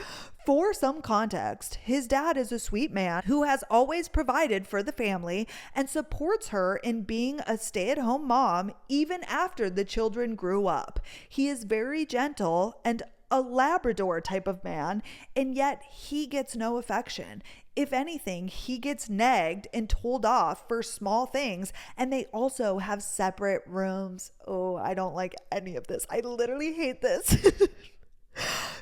For some context, his dad is a sweet man who has always provided for the family and supports her in being a stay-at-home mom even after the children grew up. He is very gentle and a Labrador type of man, and yet he gets no affection. If anything, he gets nagged and told off for small things, and they also have separate rooms. Oh, I don't like any of this. I literally hate this.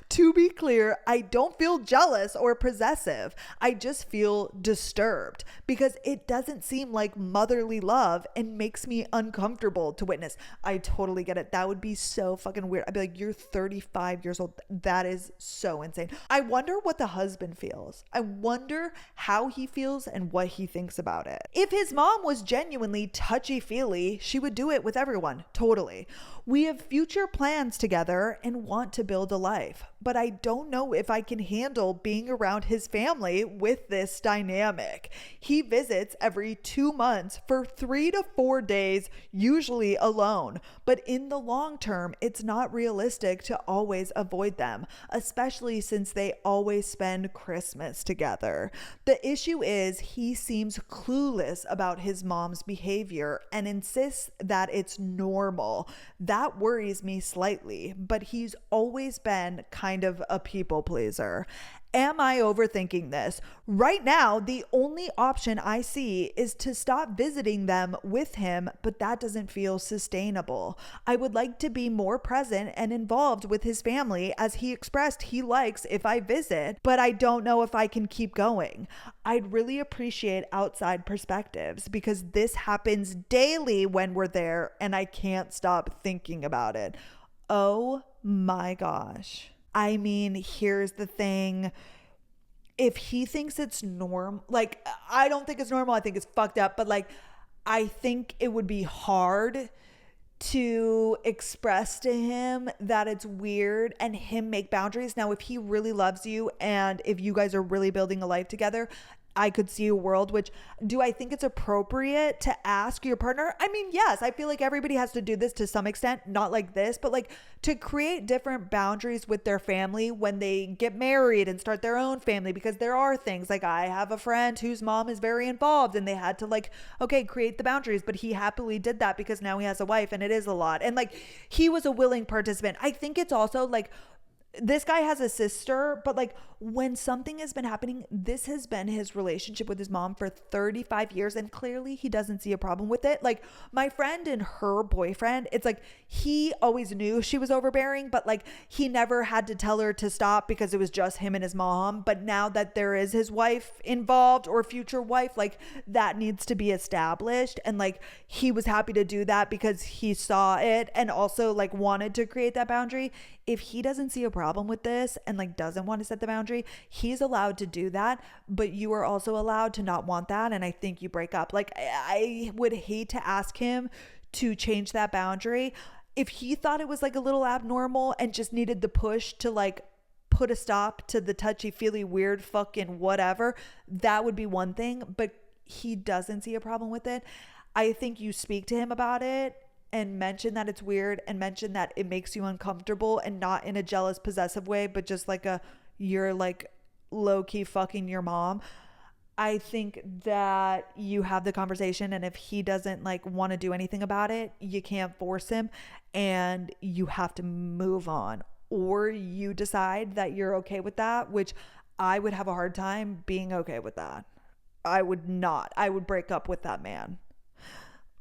To be clear, I don't feel jealous or possessive. I just feel disturbed because it doesn't seem like motherly love and makes me uncomfortable to witness. I totally get it. That would be so fucking weird. I'd be like, you're 35 years old. That is so insane. I wonder what the husband feels. I wonder how he feels and what he thinks about it. If his mom was genuinely touchy-feely, she would do it with everyone. Totally. We have future plans together and want to build a life, but I don't know if I can handle being around his family with this dynamic. He visits every 2 months for 3 to 4 days, usually alone, but in the long term, it's not realistic to always avoid them, especially since they always spend Christmas together. The issue is he seems clueless about his mom's behavior and insists that it's normal. That worries me slightly, but he's always been kind of a people pleaser. Am I overthinking this? Right now, the only option I see is to stop visiting them with him, but that doesn't feel sustainable. I would like to be more present and involved with his family as he expressed he likes if I visit, but I don't know if I can keep going. I'd really appreciate outside perspectives because this happens daily when we're there and I can't stop thinking about it. Oh my gosh. I mean, here's the thing. If he thinks it's normal, like, I don't think it's normal. I think it's fucked up. But like, I think it would be hard to express to him that it's weird and him make boundaries. Now, if he really loves you and if you guys are really building a life together, I could see a world which, do I think it's appropriate to ask your partner? I mean, yes, I feel like everybody has to do this to some extent, not like this, but like to create different boundaries with their family when they get married and start their own family, because there are things like, I have a friend whose mom is very involved and they had to like, okay, create the boundaries, but he happily did that because now he has a wife and it is a lot. And like, he was a willing participant. I think it's also like, this guy has a sister, but like when something has been happening, this has been his relationship with his mom for 35 years, and clearly he doesn't see a problem with it. Like my friend and her boyfriend, it's like he always knew she was overbearing, but like he never had to tell her to stop because it was just him and his mom. But now that there is his wife involved or future wife, like that needs to be established. And like he was happy to do that because he saw it and also like wanted to create that boundary. If he doesn't see a problem with this and like doesn't want to set the boundary, he's allowed to do that, but you are also allowed to not want that. And I think you break up. Like I would hate to ask him to change that boundary. If he thought it was like a little abnormal and just needed the push to like put a stop to the touchy feely weird fucking whatever, that would be one thing, but he doesn't see a problem with it. I think you speak to him about it and mention that it's weird and mention that it makes you uncomfortable, and not in a jealous possessive way, but just like you're like low-key fucking your mom. I think that you have the conversation, and if he doesn't like want to do anything about it, you can't force him and you have to move on, or you decide that you're okay with that, which I would have a hard time being okay with that. I would break up with that man.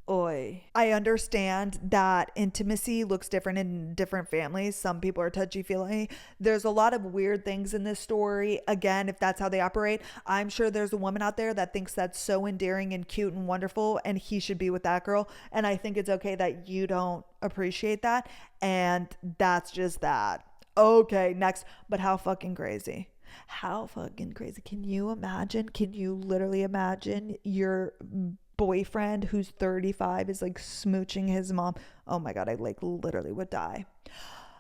Oy. I understand that intimacy looks different in different families. Some people are touchy-feely. There's a lot of weird things in this story. Again, if that's how they operate, I'm sure there's a woman out there that thinks that's so endearing and cute and wonderful, and he should be with that girl. And I think it's okay that you don't appreciate that. And that's just that. Okay, next. But how fucking crazy. How fucking crazy. Can you imagine? Can you literally imagine your boyfriend who's 35 is like smooching his mom? Oh my God, I like literally would die.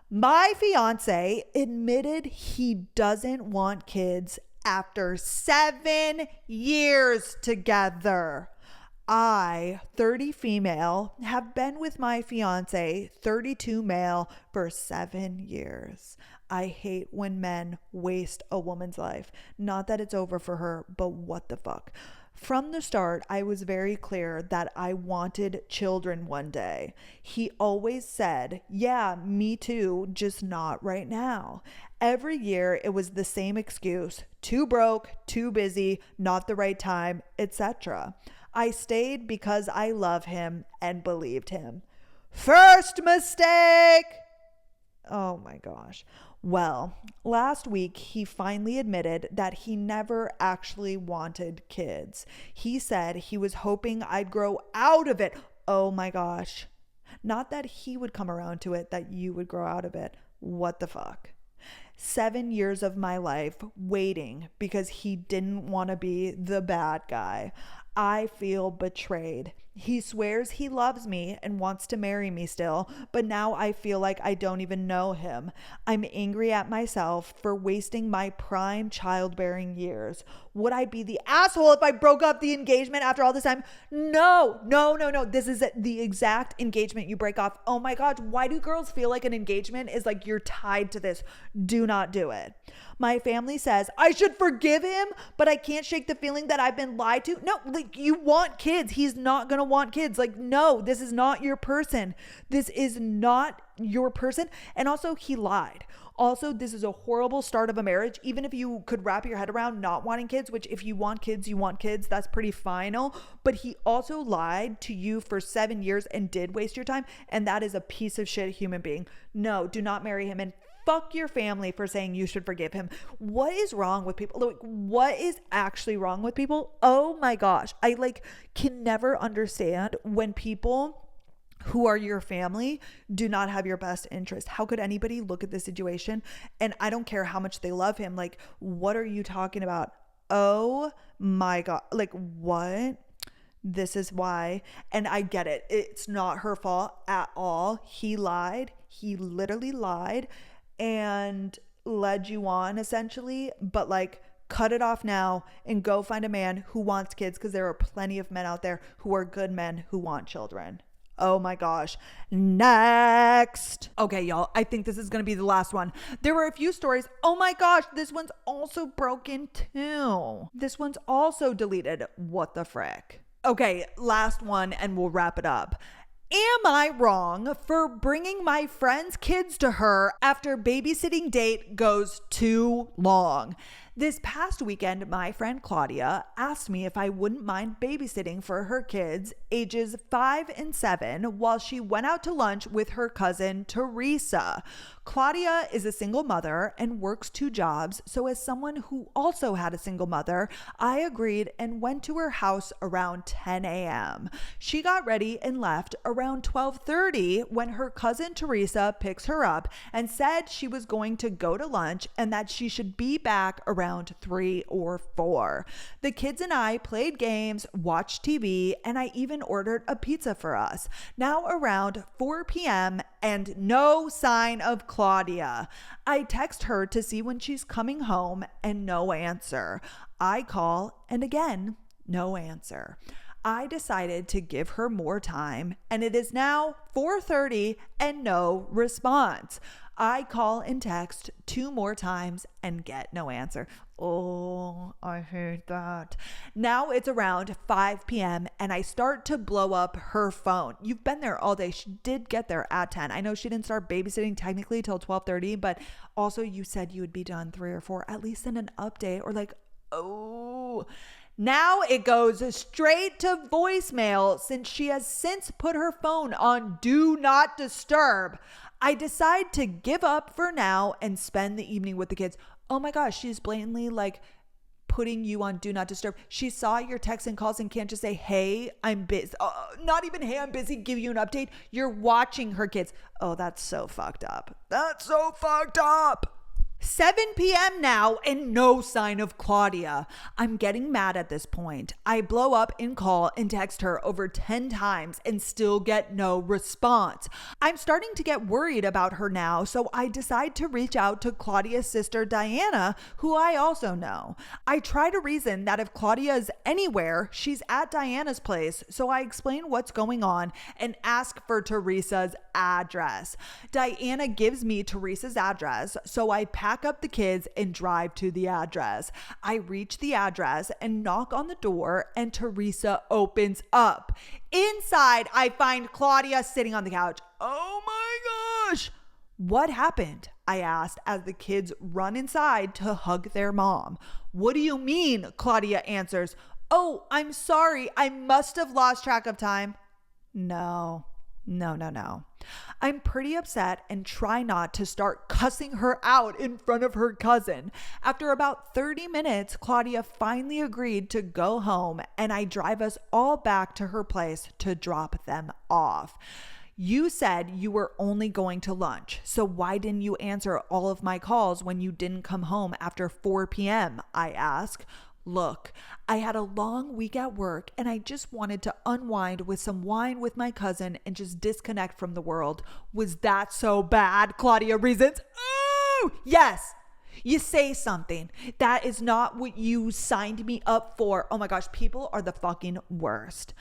My fiance admitted he doesn't want kids after 7 years together. I, 30 female, have been with my fiance, 32 male, for 7 years. I hate when men waste a woman's life. Not that it's over for her, but what the fuck? From the start, I was very clear that I wanted children one day. He always said, yeah, me too, just not right now. Every year, it was the same excuse: too broke, too busy, not the right time, etc. I stayed because I love him and believed him. First mistake! Oh my gosh. Well, last week he finally admitted that he never actually wanted kids. He said he was hoping I'd grow out of it. Oh my gosh. Not that he would come around to it, that you would grow out of it. What the fuck? 7 years of my life waiting because he didn't want to be the bad guy. I feel betrayed. He swears he loves me and wants to marry me still, but now I feel like I don't even know him. I'm angry at myself for wasting my prime childbearing years. Would I be the asshole if I broke up the engagement after all this time? No. This is the exact engagement you break off. Oh my God, why do girls feel like an engagement is like you're tied to this? Do not do it. My family says I should forgive him, but I can't shake the feeling that I've been lied to. No, like you want kids. He's not going to want kids. Like, no, this is not your person. This is not your person. And also he lied. Also, this is a horrible start of a marriage. Even if you could wrap your head around not wanting kids, which if you want kids, you want kids, that's pretty final. But he also lied to you for 7 years and did waste your time. And that is a piece of shit human being. No, do not marry him. And fuck your family for saying you should forgive him. What is wrong with people? Like, what is actually wrong with people? Oh my gosh. I can never understand when people who are your family do not have your best interest. How could anybody look at this situation? And I don't care how much they love him. Like, what are you talking about? Oh my God. Like, what? This is why. And I get it. It's not her fault at all. He lied. He literally lied and led you on essentially, but cut it off now and go find a man who wants kids, because there are plenty of men out there who are good men who want children. Oh my gosh. Next. Okay, y'all, I think this is going to be the last one. There were a few stories. Oh my gosh, this one's also broken too. This one's also deleted. What the frick? Okay, last one and we'll wrap it up. Am I wrong for bringing my friend's kids to her after babysitting date goes too long? This past weekend, my friend Claudia asked me if I wouldn't mind babysitting for her kids, ages 5 and 7, while she went out to lunch with her cousin Teresa. Claudia is a single mother and works 2 jobs, so as someone who also had a single mother, I agreed and went to her house around 10 a.m. She got ready and left around 12:30 when her cousin Teresa picks her up and said she was going to go to lunch and that she should be back around 3 or 4. The kids and I played games, watched TV, and I even ordered a pizza for us. Now around 4 p.m. and no sign of Claudia. I text her to see when she's coming home and no answer. I call and again, no answer. I decided to give her more time and it is now 4:30 and no response. I call and text 2 more times and get no answer. Oh, I hate that. Now it's around 5 p.m. and I start to blow up her phone. You've been there all day. She did get there at 10. I know she didn't start babysitting technically till 12:30, but also you said you would be done 3 or 4, at least in an update or like, oh. Now it goes straight to voicemail since she has since put her phone on Do Not Disturb. I decide to give up for now and spend the evening with the kids. Oh my gosh, she's blatantly like putting you on Do Not Disturb. She saw your texts and calls and can't just say, hey, I'm busy. Not even, hey, I'm busy, give you an update. You're watching her kids. Oh, that's so fucked up. That's so fucked up. 7 p.m. now and no sign of Claudia. I'm getting mad at this point. I blow up and call and text her over 10 times and still get no response. I'm starting to get worried about her now, so I decide to reach out to Claudia's sister Diana, who I also know. I try to reason that if Claudia is anywhere, she's at Diana's place, so I explain what's going on and ask for Teresa's address. Diana gives me Teresa's address, so I pack up the kids and drive to the address. I reach the address and knock on the door and Teresa opens up. Inside, I find Claudia sitting on the couch. Oh my gosh! What happened? I asked as the kids run inside to hug their mom. What do you mean? Claudia answers. Oh, I'm sorry. I must have lost track of time. No. I'm pretty upset and try not to start cussing her out in front of her cousin. After about 30 minutes, Claudia finally agreed to go home and I drive us all back to her place to drop them off. You said you were only going to lunch, so why didn't you answer all of my calls when you didn't come home after 4 p.m.? I asked. Look, I had a long week at work and I just wanted to unwind with some wine with my cousin and just disconnect from the world. Was that so bad? Claudia reasons. Oh, yes. You say something. That is not what you signed me up for. Oh my gosh, people are the fucking worst.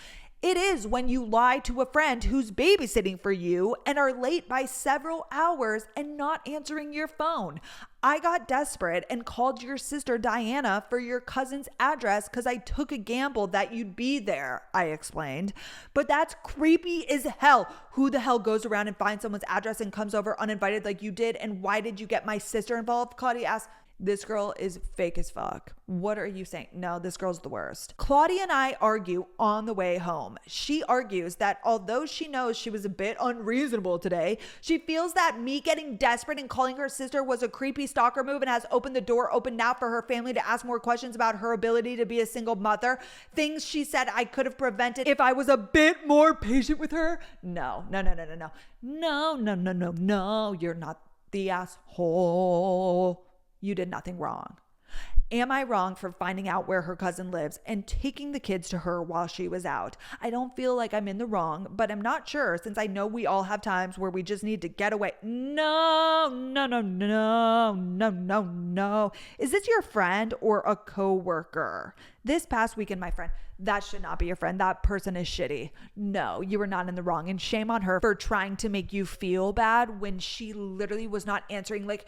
It is when you lie to a friend who's babysitting for you and are late by several hours and not answering your phone. I got desperate and called your sister Diana for your cousin's address because I took a gamble that you'd be there, I explained. But that's creepy as hell. Who the hell goes around and finds someone's address and comes over uninvited like you did? And why did you get my sister involved? Claudia asked. This girl is fake as fuck. What are you saying? No, this girl's the worst. Claudia and I argue on the way home. She argues that although she knows she was a bit unreasonable today, she feels that me getting desperate and calling her sister was a creepy stalker move and has opened the door open now for her family to ask more questions about her ability to be a single mother. Things she said I could have prevented if I was a bit more patient with her. No, you're not the asshole. You did nothing wrong. Am I wrong for finding out where her cousin lives and taking the kids to her while she was out? I don't feel like I'm in the wrong, but I'm not sure since I know we all have times where we just need to get away. No. Is this your friend or a coworker? This past weekend, my friend, that should not be your friend. That person is shitty. No, you were not in the wrong. And shame on her for trying to make you feel bad when she literally was not answering. Like,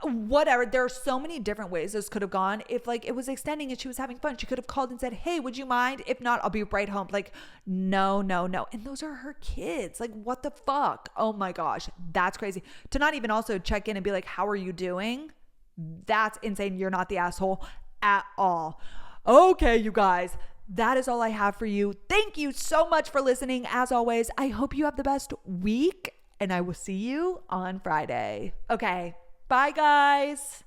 whatever. There are so many different ways this could have gone. If like it was extending and she was having fun, she could have called and said, hey, would you mind? If not, I'll be right home. Like, no. And those are her kids. Like, what the fuck? Oh my gosh. That's crazy. To not even also check in and be like, how are you doing? That's insane. You're not the asshole at all. Okay, you guys. That is all I have for you. Thank you so much for listening. As always, I hope you have the best week and I will see you on Friday. Okay. Bye, guys.